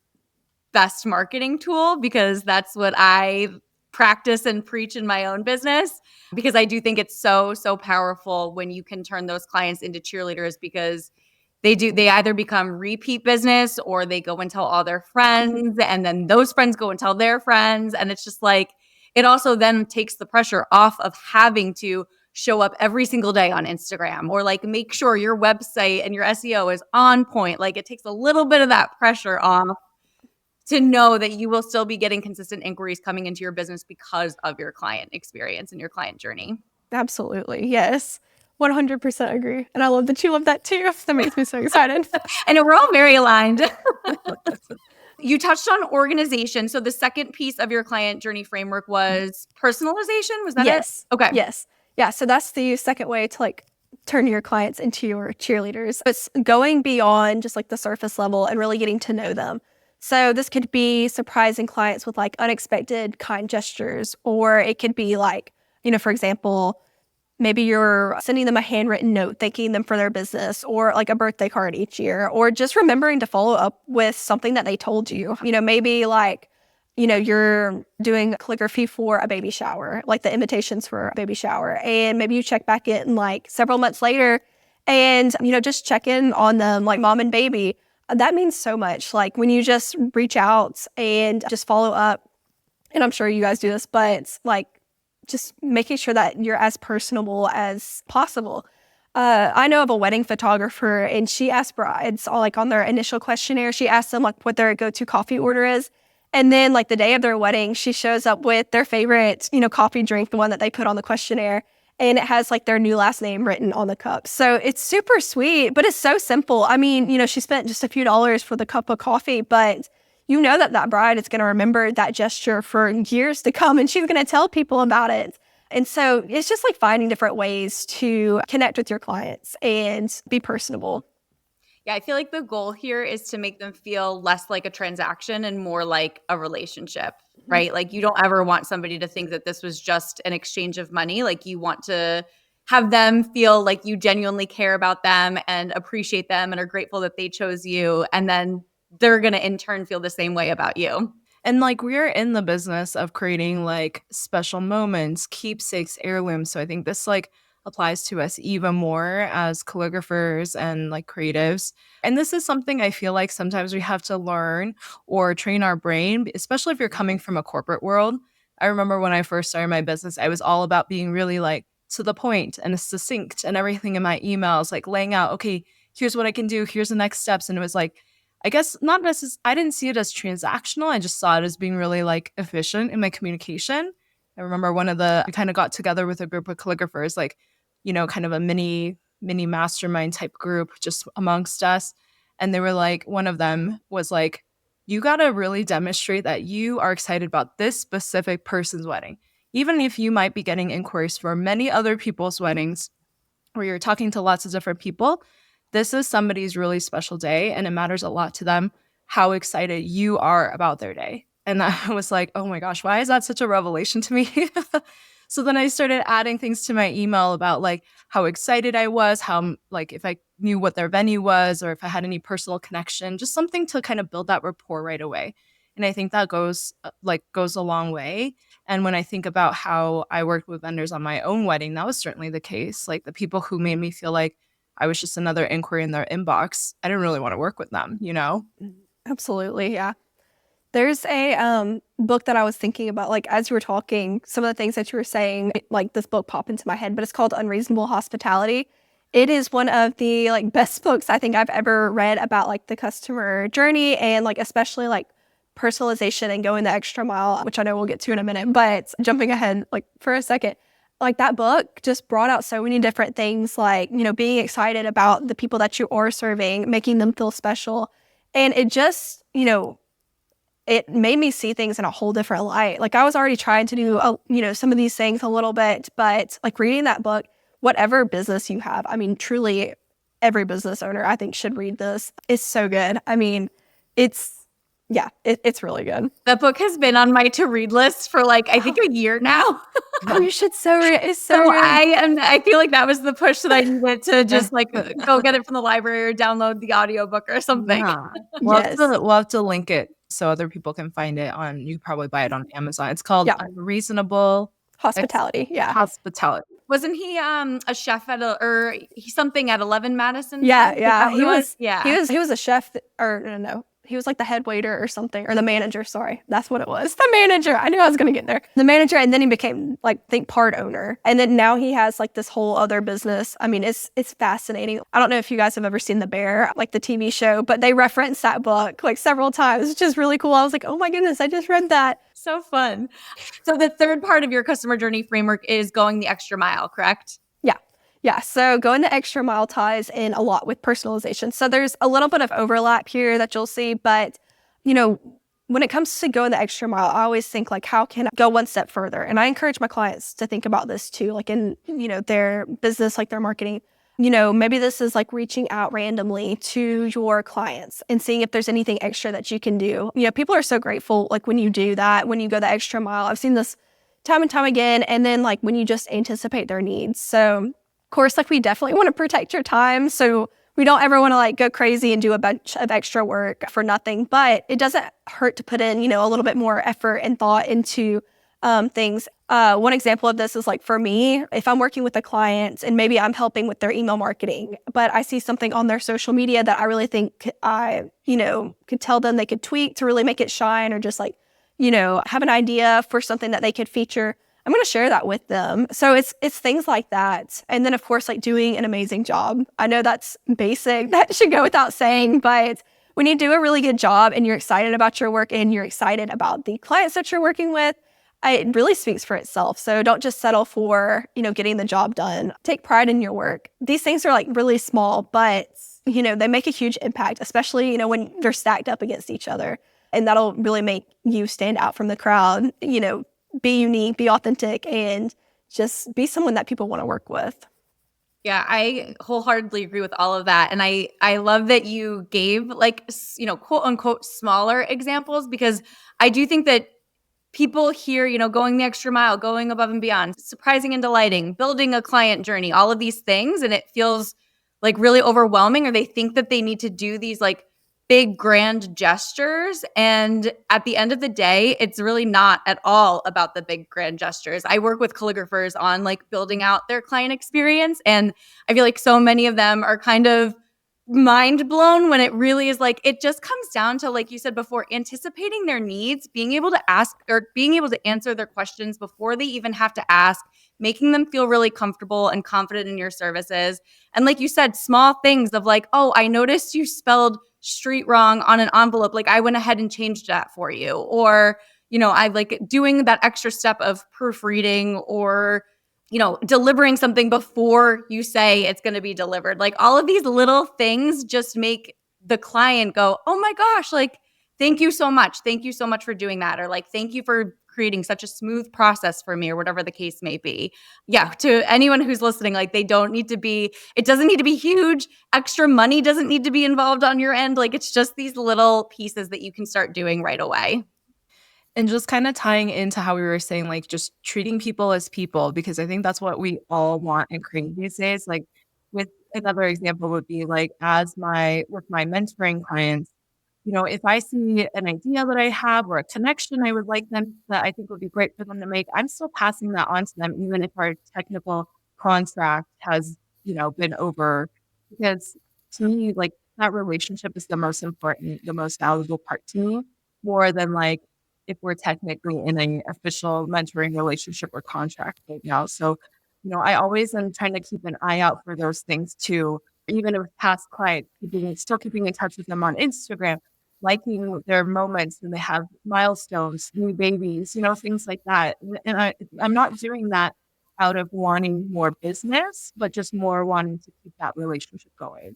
Speaker 1: best marketing tool, because that's what I practice and preach in my own business, because I do think it's so powerful when you can turn those clients into cheerleaders, because they either become repeat business or they go and tell all their friends and then those friends go and tell their friends, and it's just like it also then takes the pressure off of having to show up every single day on Instagram or like make sure your website and your SEO is on point. Like it takes a little bit of that pressure off to know that you will still be getting consistent inquiries coming into your business because of your client experience and your client journey.
Speaker 3: Absolutely. Yes. 100% agree. And I love that you love that too. That makes me so excited.
Speaker 1: I know we're all very aligned. You touched on organization. So the second piece of your client journey framework was personalization. Was that
Speaker 3: Yes.
Speaker 1: it? Okay.
Speaker 3: Yes. Yeah. So that's the second way to like turn your clients into your cheerleaders. It's going beyond just like the surface level and really getting to know them. So this could be surprising clients with like unexpected kind gestures, or it could be like, for example, maybe you're sending them a handwritten note thanking them for their business, or like a birthday card each year, or just remembering to follow up with something that they told you. Maybe like, you're doing calligraphy for a baby shower, like the invitations for a baby shower. And maybe you check back in like several months later and, just check in on them like mom and baby. That means so much. Like when you just reach out and just follow up, and I'm sure you guys do this, but it's like, just making sure that you're as personable as possible. I know of a wedding photographer, and she asked brides all like on their initial questionnaire, she asked them like what their go-to coffee order is. And then like the day of their wedding, she shows up with their favorite, coffee drink, the one that they put on the questionnaire. And it has like their new last name written on the cup. So it's super sweet, but it's so simple. I mean, she spent just a few dollars for the cup of coffee, but that bride is going to remember that gesture for years to come, and she's going to tell people about it. And so it's just like finding different ways to connect with your clients and be personable.
Speaker 1: Yeah, I feel like the goal here is to make them feel less like a transaction and more like a relationship, right? Like you don't ever want somebody to think that this was just an exchange of money. Like you want to have them feel like you genuinely care about them and appreciate them and are grateful that they chose you. And then they're going to in turn feel the same way about you.
Speaker 2: And like we're in the business of creating like special moments, keepsakes, heirlooms. So I think this like applies to us even more as calligraphers and like creatives. And this is something I feel like sometimes we have to learn or train our brain, especially if you're coming from a corporate world. I remember when I first started my business, I was all about being really like to the point and succinct and everything in my emails, like laying out, okay, here's what I can do, here's the next steps. And it was like, I guess not necessarily, I didn't see it as transactional. I just saw it as being really like efficient in my communication. I remember we kind of got together with a group of calligraphers, like, kind of a mini mastermind type group just amongst us. And they were like, one of them was like, you got to really demonstrate that you are excited about this specific person's wedding. Even if you might be getting inquiries for many other people's weddings where you're talking to lots of different people, this is somebody's really special day, and it matters a lot to them how excited you are about their day. And I was like, oh my gosh, why is that such a revelation to me? So then I started adding things to my email about like how excited I was, how like if I knew what their venue was or if I had any personal connection, just something to kind of build that rapport right away. And I think that goes a long way. And when I think about how I worked with vendors on my own wedding, that was certainly the case. Like the people who made me feel like I was just another inquiry in their inbox, I didn't really want to work with them, you know?
Speaker 3: Absolutely, yeah. There's a book that I was thinking about, like as you were talking, some of the things that you were saying, like this book popped into my head, but it's called Unreasonable Hospitality. It is one of the like best books I think I've ever read about like the customer journey and like especially like personalization and going the extra mile, which I know we'll get to in a minute, but jumping ahead like for a second, like that book just brought out so many different things like, you know, being excited about the people that you are serving, making them feel special. And it just, you know, it made me see things in a whole different light. Like I was already trying to do, you know, some of these things a little bit, but like reading that book, whatever business you have, I mean, truly every business owner I think should read this. It's so good. I mean, it's really good.
Speaker 1: That book has been on my to-read list for like, I think a year now.
Speaker 3: Oh, you should so read it. It's so
Speaker 1: So
Speaker 3: good.
Speaker 1: I feel like that was the push that I needed to just like go get it from the library or download the audiobook or something.
Speaker 2: Yeah.
Speaker 3: Yes.
Speaker 2: We'll have to link it so other people can find it on, you can probably buy it on Amazon. It's called
Speaker 3: Yeah.
Speaker 2: Unreasonable
Speaker 3: Hospitality. Yeah.
Speaker 2: Hospitality.
Speaker 1: Wasn't he a chef or something at 11 Madison?
Speaker 3: Yeah.
Speaker 1: Is that
Speaker 3: Yeah.
Speaker 1: what it was? Yeah.
Speaker 3: He was a chef or no. He was like the head waiter or something, or the manager. Sorry, that's what it was. The manager. I knew I was going to get there. The manager, and then he became like, I think, part owner. And then now he has like this whole other business. I mean, it's fascinating. I don't know if you guys have ever seen The Bear, like the TV show, but they reference that book like several times, which is really cool. I was like, oh my goodness, I just read that.
Speaker 1: So fun. So the third part of your customer journey framework is going the extra mile, correct?
Speaker 3: Yeah, so going the extra mile ties in a lot with personalization. So there's a little bit of overlap here that you'll see, but you know, when it comes to going the extra mile, I always think like, how can I go one step further? And I encourage my clients to think about this too, like in, you know, their business, like their marketing. You know, maybe this is like reaching out randomly to your clients and seeing if there's anything extra that you can do. You know, people are so grateful like when you do that, when you go the extra mile. I've seen this time and time again. And then like when you just anticipate their needs. So course, like we definitely want to protect your time. So we don't ever want to like go crazy and do a bunch of extra work for nothing, but it doesn't hurt to put in, you know, a little bit more effort and thought into things. One example of this is like for me, if I'm working with a client and maybe I'm helping with their email marketing, but I see something on their social media that I really think I, you know, could tell them they could tweak to really make it shine or just like, you know, have an idea for something that they could feature. I'm going to share that with them. So it's things like that. And then, of course, like doing an amazing job. I know that's basic. That should go without saying. But when you do a really good job and you're excited about your work and you're excited about the clients that you're working with, it really speaks for itself. So don't just settle for, you know, getting the job done. Take pride in your work. These things are like really small, but, you know, they make a huge impact, especially, you know, when they're stacked up against each other. And that'll really make you stand out from the crowd, you know, be unique, be authentic, and just be someone that people want to work with.
Speaker 1: Yeah, I wholeheartedly agree with all of that. And I love that you gave like, you know, quote unquote, smaller examples, because I do think that people hear, you know, going the extra mile, going above and beyond, surprising and delighting, building a client journey, all of these things. And it feels like really overwhelming, or they think that they need to do these like big grand gestures. And at the end of the day, it's really not at all about the big grand gestures. I work with calligraphers on like building out their client experience. And I feel like so many of them are kind of mind blown when it really is like, it just comes down to, like you said before, anticipating their needs, being able to ask or being able to answer their questions before they even have to ask, making them feel really comfortable and confident in your services. And like you said, small things of like, oh, I noticed you spelled street wrong on an envelope. Like I went ahead and changed that for you. Or, you know, I like doing that extra step of proofreading or, you know, delivering something before you say it's going to be delivered. Like all of these little things just make the client go, oh my gosh, like, thank you so much. Thank you so much for doing that. Or like, thank you for creating such a smooth process for me, or whatever the case may be. Yeah. To anyone who's listening, like it doesn't need to be huge. Extra money doesn't need to be involved on your end. Like it's just these little pieces that you can start doing right away.
Speaker 2: And just kind of tying into how we were saying, like just treating people as people, because I think that's what we all want and crave these days. Like with another example would be like with my mentoring clients, if I see an idea that I have or a connection I would like them that I think would be great for them to make, I'm still passing that on to them, even if our technical contract has, been over. Because to me, like that relationship is the most important, the most valuable part to me, more than like if we're technically in an official mentoring relationship or contract right now. So, I always am trying to keep an eye out for those things too, even with past clients, still keeping in touch with them on Instagram, liking their moments when they have milestones, new babies, things like that. And I'm not doing that out of wanting more business, but just more wanting to keep that relationship going.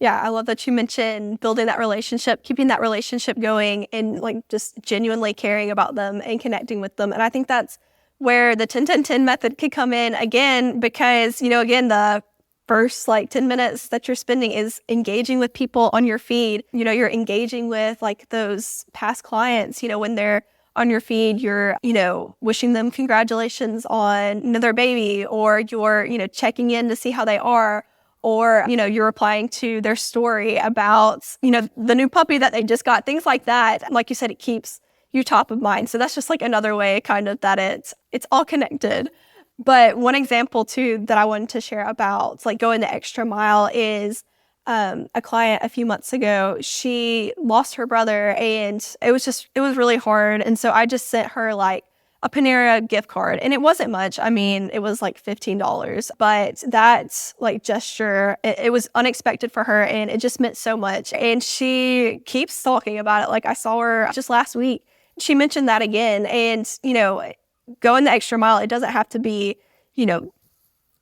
Speaker 3: Yeah, I love that you mentioned building that relationship, keeping that relationship going, and like just genuinely caring about them and connecting with them. And I think that's where the 10-10-10 method could come in again, because, again, the first like 10 minutes that you're spending is engaging with people on your feed. You're engaging with like those past clients, when they're on your feed, you're, wishing them congratulations on their baby, or you're, checking in to see how they are, or, you're replying to their story about, the new puppy that they just got, things like that. Like you said, it keeps you top of mind. So that's just like another way kind of that it's all connected. But one example too that I wanted to share about like going the extra mile is a client a few months ago. She lost her brother and it was really hard. And so I just sent her like a Panera gift card, and it wasn't much. I mean, it was like $15, but that like gesture, it was unexpected for her, and it just meant so much. And she keeps talking about it. Like I saw her just last week. She mentioned that again. And, going the extra mile, it doesn't have to be,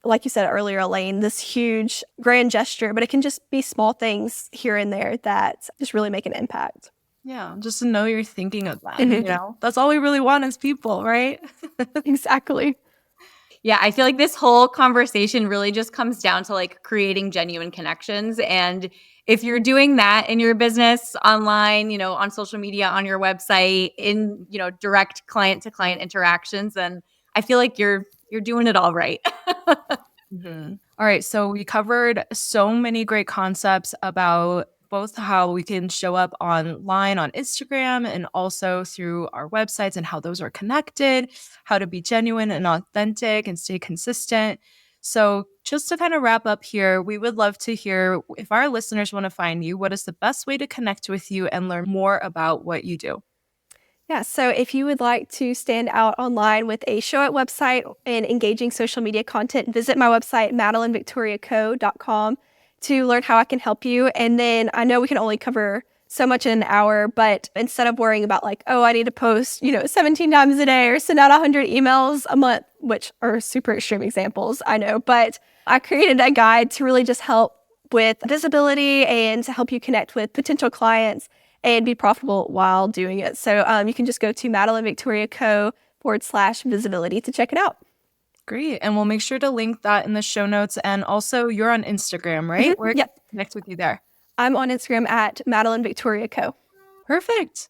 Speaker 3: like you said earlier, Elaine, this huge grand gesture, but it can just be small things here and there that just really make an impact.
Speaker 2: Yeah, just to know you're thinking of them, That's all we really want as people, right?
Speaker 3: Exactly.
Speaker 1: Yeah, I feel like this whole conversation really just comes down to like creating genuine connections. And if you're doing that in your business, online, on social media, on your website, in, direct client to client interactions, then I feel like you're doing it all right.
Speaker 2: Mm-hmm. All right, so we covered so many great concepts about both how we can show up online on Instagram and also through our websites and how those are connected, how to be genuine and authentic and stay consistent. So just to kind of wrap up here, we would love to hear if our listeners want to find you, what is the best way to connect with you and learn more about what you do?
Speaker 3: Yeah, so if you would like to stand out online with a Showit website and engaging social media content, visit my website, madelynvictoriaco.com, to learn how I can help you. And then I know we can only cover so much in an hour, but instead of worrying about like, oh, I need to post, 17 times a day or send out 100 emails a month, which are super extreme examples, I know, but I created a guide to really just help with visibility and to help you connect with potential clients and be profitable while doing it. So you can just go to madelynvictoriaco.com/visibility to check it out.
Speaker 2: Great. And we'll make sure to link that in the show notes. And also, you're on Instagram, right?
Speaker 3: Mm-hmm.
Speaker 2: Where can
Speaker 3: Yep.
Speaker 2: we connect with you there?
Speaker 3: I'm on Instagram at madelynvictoriaco.
Speaker 2: Perfect.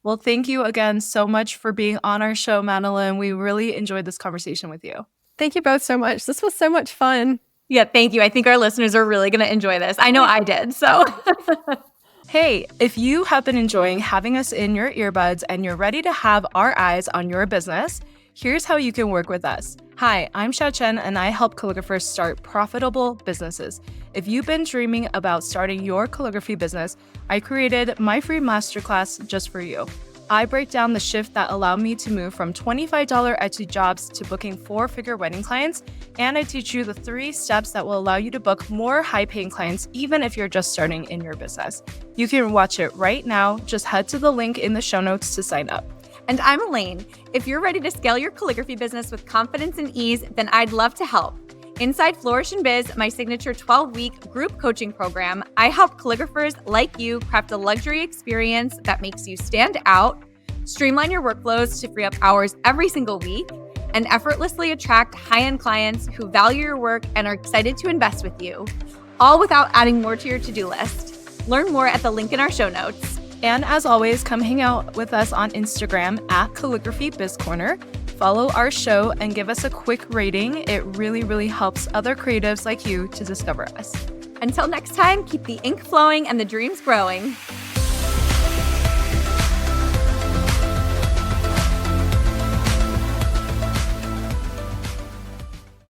Speaker 2: Well, thank you again so much for being on our show, Madelyn. We really enjoyed this conversation with you.
Speaker 3: Thank you both so much. This was so much fun.
Speaker 1: Yeah, thank you. I think our listeners are really going to enjoy this. I know I did. So
Speaker 2: Hey, if you have been enjoying having us in your earbuds and you're ready to have our eyes on your business, here's how you can work with us. Hi, I'm Xia Chen, and I help calligraphers start profitable businesses. If you've been dreaming about starting your calligraphy business, I created my free masterclass just for you. I break down the shift that allowed me to move from $25 Etsy jobs to booking 4-figure wedding clients, and I teach you the 3 steps that will allow you to book more high-paying clients even if you're just starting in your business. You can watch it right now. Just head to the link in the show notes to sign up.
Speaker 1: And I'm Elaine. If you're ready to scale your calligraphy business with confidence and ease, then I'd love to help. Inside Flourish and Biz, my signature 12-week group coaching program, I help calligraphers like you craft a luxury experience that makes you stand out, streamline your workflows to free up hours every single week, and effortlessly attract high-end clients who value your work and are excited to invest with you, all without adding more to your to-do list. Learn more at the link in our show notes.
Speaker 2: And as always, come hang out with us on Instagram at Calligraphy Biz Corner. Follow our show and give us a quick rating. It really, really helps other creatives like you to discover us.
Speaker 1: Until next time, keep the ink flowing and the dreams growing.